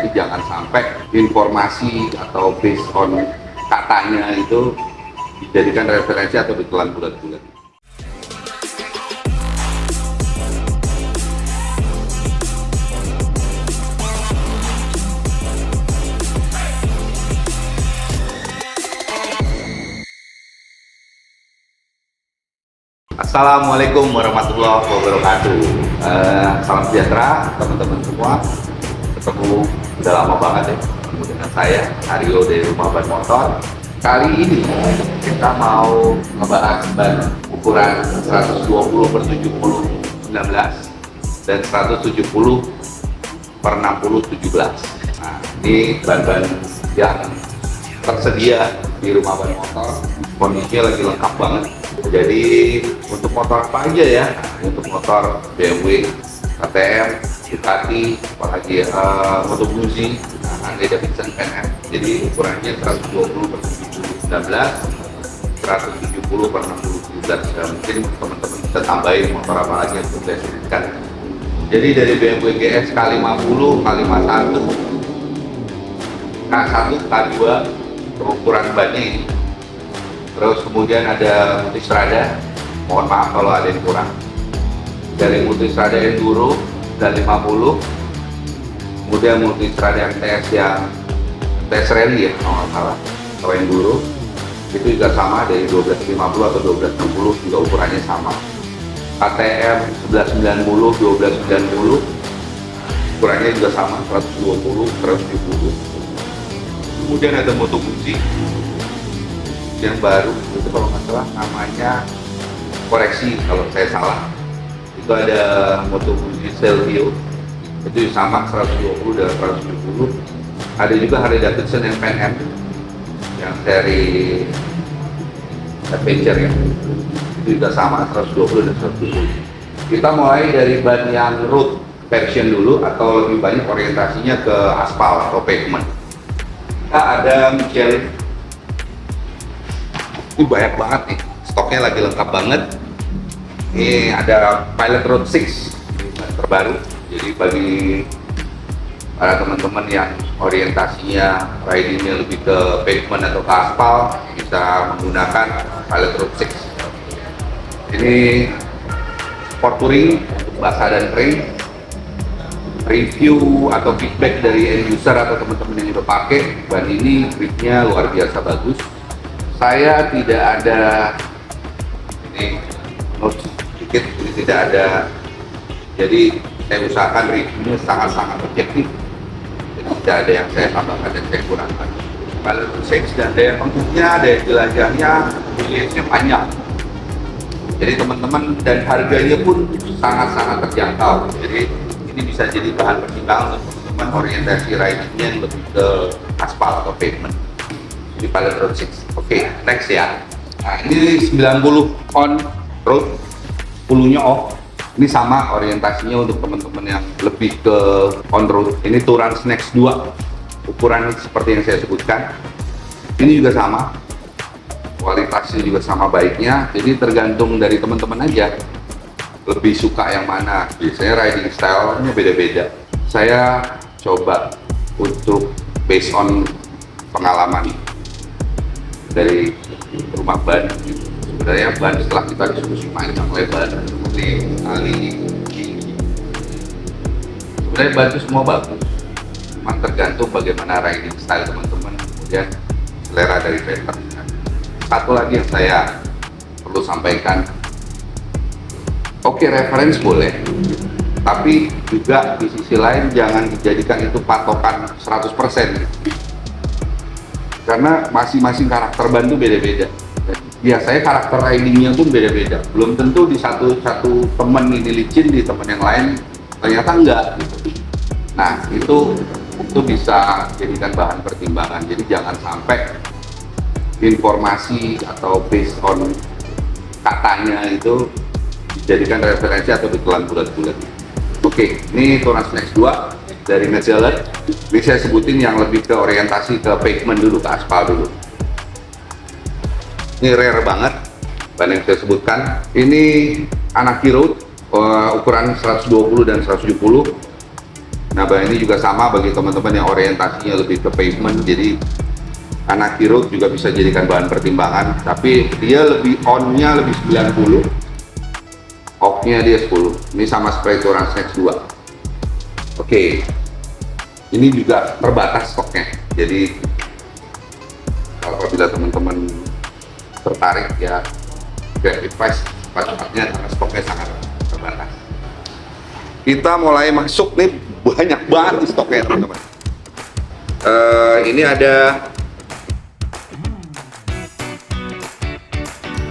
Jadi jangan sampai informasi atau based on katanya itu dijadikan referensi atau ditelan bulat-bulat. Assalamualaikum warahmatullahi wabarakatuh. Salam sejahtera teman-teman semua. Ketemu udah lama banget ya ketemu dengan saya Aryo dari Rumah Ban Motor. Kali ini kita mau ngebahas ban ukuran 120 per 70 19 dan 170 per 60 17. Nah, ini ban-ban yang tersedia di Rumah Ban Motor. Kondisinya lagi lengkap banget. Jadi untuk motor apa aja ya? Untuk motor BMW, KTM, Ducati, apalagi Moto Guzzi, Harley Davidson NM. Jadi ukurannya 120 per 70 19, 170 per 60 17. Mungkin teman-teman bisa tambahin motor apa lagi yang sudah saya sebutkan. Jadi dari BMW GS K50, K51, K1, K2 ukuran bannya ini. Terus kemudian ada Multistrada, mohon maaf kalau ada yang kurang. Dari Multistrada Enduro dan 50, kemudian Multistrada MTS yang MTS Rally ya, kalau nggak salah, atau Enduro, itu juga sama dari 1250 atau 1260 juga ukurannya sama. KTM 1190, 1290, ukurannya juga sama, 120, 170. Kemudian ada Moto Guzzi yang baru, itu kalau nggak salah namanya, koreksi kalau saya salah, itu ada Moto Guzzi Stelvio, itu sama 120 dan 170. Ada juga Harley Davidson yang Pan Am yang seri Adventure ya, itu juga sama 120 dan 170. Kita mulai dari ban yang road version dulu atau lebih banyak orientasinya ke aspal atau pavement. Kita ada Michelin. Ini banyak banget nih, stoknya lagi lengkap banget. Ini ada Pilot Road 6 terbaru, jadi bagi para teman-teman yang orientasinya ridingnya lebih ke pavement atau ke aspal, bisa menggunakan Pilot Road 6. Ini sport touring untuk basah dan kering. Review atau feedback dari end user atau teman-teman yang udah pakai ban ini, gripnya luar biasa bagus. Saya tidak ada ini notes sedikit, ini tidak ada, jadi saya usahakan reviewnya sangat-sangat objektif, jadi tidak ada yang saya tambahkan dan saya kurangkan. Kalau seks dan daya tempuhnya, daya jelajahnya, mileage-nya panjang, jadi teman-teman, dan harganya pun sangat-sangat terjangkau. Jadi ini bisa jadi bahan pertimbangan untuk teman-teman orientasi ridingnya yang lebih ke aspal atau pavement di Pilot Road 6. Oke, next ya. Nah, ini 90 on road, 10-nya off. Ini sama orientasinya untuk teman-teman yang lebih ke on road. Ini Touran Next 2, ukuran seperti yang saya sebutkan. Ini juga sama, kualitasnya juga sama baiknya. Jadi tergantung dari teman-teman aja, lebih suka yang mana. Biasanya riding style-nya beda-beda. Saya coba untuk based on pengalaman dari rumah ban. Sebenarnya ban setelah kita diskusi panjang lebar seperti kali ini, sebenarnya ban itu semua bagus, cuma tergantung bagaimana riding style teman-teman, kemudian selera dari rider. Satu lagi yang saya perlu sampaikan, oke, reference boleh, tapi juga di sisi lain jangan dijadikan itu patokan 100%. Karena masing-masing karakter ban itu beda-beda. Biasanya karakter ridingnya pun beda-beda. Belum tentu di satu temen ini licin, di temen yang lain ternyata enggak gitu. Nah, itu bisa jadikan bahan pertimbangan. Jadi jangan sampai informasi atau based on katanya itu dijadikan referensi atau ditelan bulat-bulat. Oke, ini Touran Next 2 dari Michelin. Ini saya sebutin yang lebih ke orientasi ke pavement dulu, ke aspal dulu. Ini rare banget ban yang saya sebutkan. Ini Anarchy Road, ukuran 120 dan 170. Nah, ban ini juga sama bagi teman-teman yang orientasinya lebih ke pavement, jadi anak road juga bisa jadikan bahan pertimbangan, tapi dia lebih on-nya lebih 90, off-nya dia 10. Ini sama seperti Touran Snatch 2. Oke, ini juga terbatas stoknya, jadi kalau apabila teman-teman tertarik ya grab device cepat-cepatnya karena stoknya sangat terbatas. Kita mulai masuk nih, banyak banget di stoknya teman-teman. Ini ada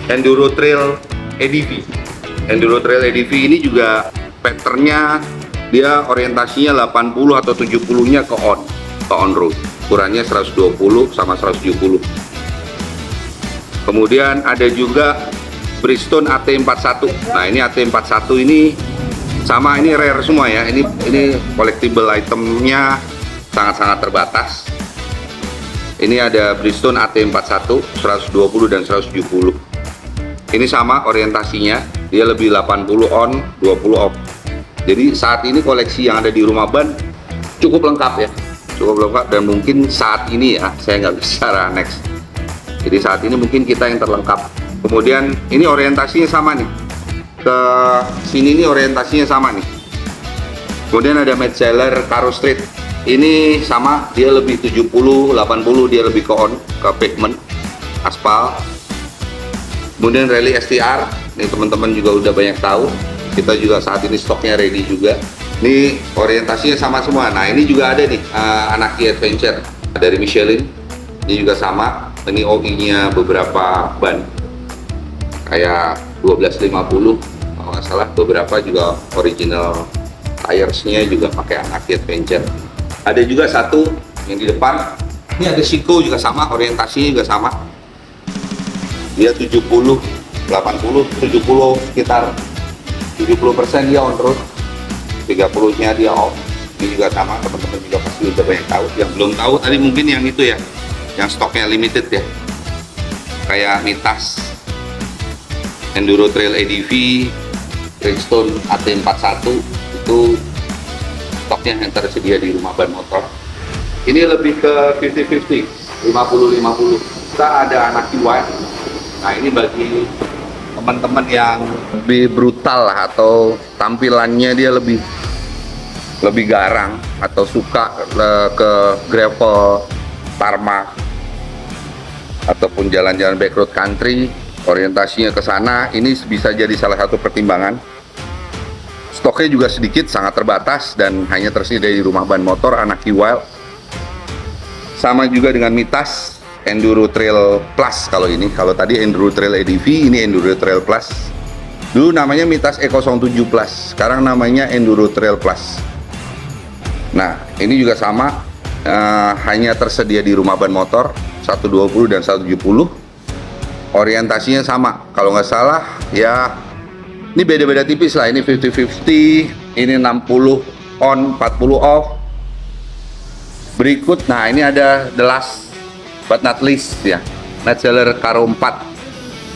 Enduro Trail ADV. Enduro Trail ADV ini juga patternnya dia orientasinya 80 atau 70-nya ke on road. Ukurannya 120 sama 170. Kemudian ada juga Bridgestone AT41. Nah, ini AT41 ini sama, ini rare semua ya. Ini collectible itemnya sangat-sangat terbatas. Ini ada Bridgestone AT41 120 dan 170. Ini sama orientasinya, dia lebih 80 on, 20 off. Jadi saat ini koleksi yang ada di Rumah Ban cukup lengkap ya, cukup lengkap, dan mungkin saat ini ya, saya nggak bicara next. Jadi saat ini mungkin kita yang terlengkap. Kemudian ini orientasinya sama nih, ke sini nih orientasinya sama nih. Kemudian ada Metzeler Caro Street, ini sama, dia lebih 70, 80, dia lebih ke on, ke pavement, aspal. Kemudian Rally STR, ini teman-teman juga udah banyak tahu. Kita juga saat ini stoknya ready juga. Ini orientasinya sama semua. Nah, ini juga ada nih Anarchy Adventure dari Michelin. Ini juga sama. Ini OI-nya beberapa ban kayak 1250 kalau nggak salah. Beberapa juga original tires-nya juga pakai Anarchy Adventure. Ada juga satu yang di depan. Ini ada Siko juga sama, orientasinya juga sama. Dia 70, 80, 70 sekitar 70% dia on road, 30-nya dia off. Ini juga sama, teman-teman juga pasti udah banyak tahu. Yang belum tahu tadi mungkin yang itu ya, yang stoknya limited ya, kayak Mitas, Enduro Trail ADV, Bridgestone AT41, itu stoknya yang tersedia di Rumah Ban Motor. Ini lebih ke 50-50, 50-50. Kita ada Anarchy Wild. Nah, ini bagi teman-teman yang lebih brutal lah, atau tampilannya dia lebih garang, atau suka ke gravel, tarmac, ataupun jalan-jalan backroad country, orientasinya ke sana. Ini bisa jadi salah satu pertimbangan. Stoknya juga sedikit, sangat terbatas, dan hanya tersedia di Rumah Ban Motor Anarchy Wild. Sama juga dengan Mitas Enduro Trail Plus. Kalau tadi Enduro Trail ADV, ini Enduro Trail Plus. Dulu namanya Mitas E07 Plus, sekarang namanya Enduro Trail Plus. Nah, ini juga sama, hanya tersedia di Rumah Ban Motor 120 dan 170. Orientasinya sama, kalau nggak salah ya, ini beda-beda tipis lah. Ini 50-50, ini 60 on, 40 off. Berikut, nah ini ada the last but not least ya, Metzeler Caro 4,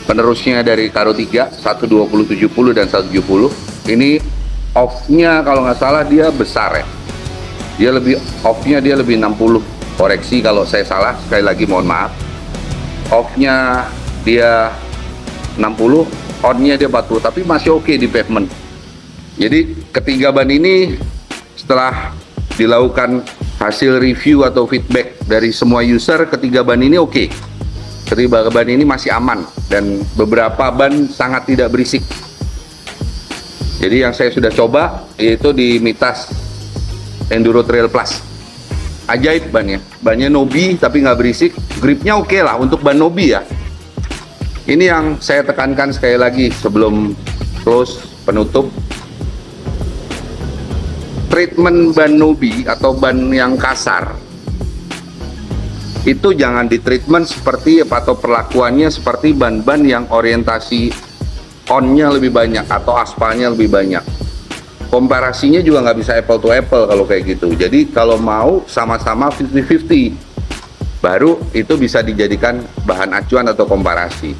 penerusnya dari Caro 3, 120, 70 dan 170. Ini off-nya kalau nggak salah dia besar ya, dia lebih off-nya dia lebih 60. Koreksi kalau saya salah, sekali lagi mohon maaf. Off-nya dia 60, on-nya dia 40, tapi masih oke di pavement. Jadi ketiga ban ini setelah dilakukan hasil review atau feedback dari semua user, ketiga ban ini oke. Ketiga ban ini masih aman, dan beberapa ban sangat tidak berisik. Jadi yang saya sudah coba yaitu di Mitas Enduro Trail Plus. Ajaib bannya. Bannya Nobi tapi nggak berisik. Gripnya oke lah untuk ban Nobi ya. Ini yang saya tekankan sekali lagi sebelum close, penutup. Treatment ban Nobi atau ban yang kasar itu jangan ditreatment seperti, atau perlakuannya seperti ban-ban yang orientasi on-nya lebih banyak atau aspalnya lebih banyak. Komparasinya juga nggak bisa apple to apple kalau kayak gitu. Jadi kalau mau sama-sama 50-50, baru itu bisa dijadikan bahan acuan atau komparasi.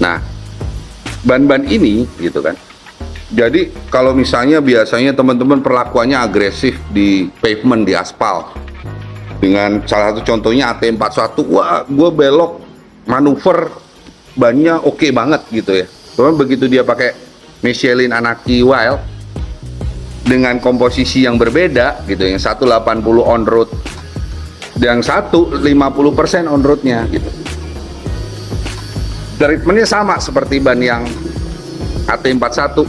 Nah, ban-ban ini gitu kan, Jadi kalau misalnya biasanya teman-teman perlakuannya agresif di pavement, di aspal, dengan salah satu contohnya AT41, wah gue belok manuver bannya oke banget gitu ya. Cuman begitu dia pakai Michelin Anaki Wild dengan komposisi yang berbeda gitu, yang satu 80 on road, yang satu 50% on roadnya gitu. Treatmentnya sama seperti ban yang AT41.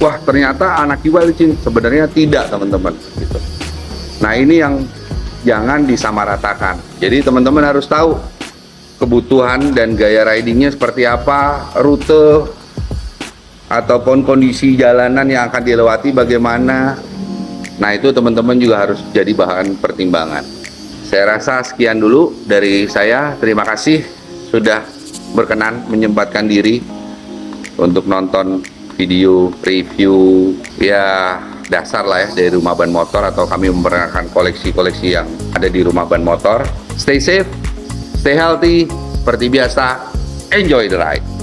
Wah ternyata Anaki Wild sebenarnya tidak teman-teman gitu. Nah ini yang jangan disamaratakan. Jadi teman-teman harus tahu kebutuhan dan gaya ridingnya seperti apa, rute ataupun kondisi jalanan yang akan dilewati bagaimana. Nah itu teman-teman juga harus jadi bahan pertimbangan. Saya rasa sekian dulu dari saya. Terima kasih sudah berkenan menyempatkan diri untuk nonton video review ya dasar lah ya dari Rumah Ban Motor, atau kami memperkenalkan koleksi-koleksi yang ada di Rumah Ban Motor. Stay safe, stay healthy, seperti biasa, enjoy the ride.